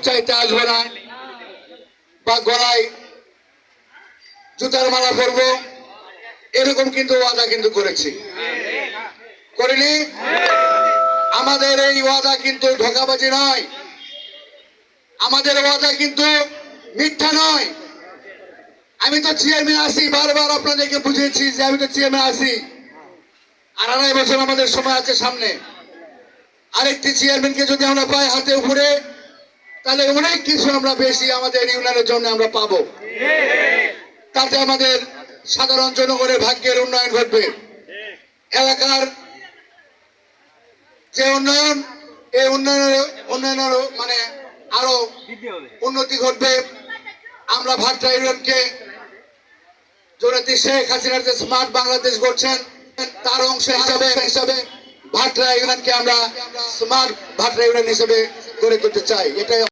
চাইতে আসবো না বা গলায় জুতার মালা পরবো, এরকম কিন্তু ওয়াদা কিন্তু করেছি, করিনি? আমাদের এই ওয়াদা কিন্তু ধোঁকাবাজি নয়, আমাদের ওয়াদা কিন্তু মিথ্যা নয়। আমি তো চেয়ারম্যান আছি, বারবার আপনাদেরকে বুঝিয়েছি যে আমি তো চেয়ারম্যান আছি, আর 2.5 বছর আমাদের সময় আছে সামনে। আরেকটি চেয়ারম্যানকে যদি আমরা পাই হাতে উপরে, তাহলে অনেক কিছু আমরা বেশি আমাদের ইউনিয়নের জন্য আমরা পাবো। তাতে আমাদের সাধারণ জনগণের ভাগ্যের উন্নয়ন ঘটবে, এলাকার যে উন্নয়ন, এই উন্নয়নের মানে আরো উন্নতি ঘটবে। আমরা ভাট্রা ইউনিয়নকে জননেত্রী শেখ হাসিনার যে স্মার্ট বাংলাদেশ গড়ছেন তার অংশ হিসাবে ভাট্রা ইউনিয়নকে আমরা স্মার্ট ভাট্রা ইউনিয়ন হিসেবে গড়ে তুলতে চাই। এটাই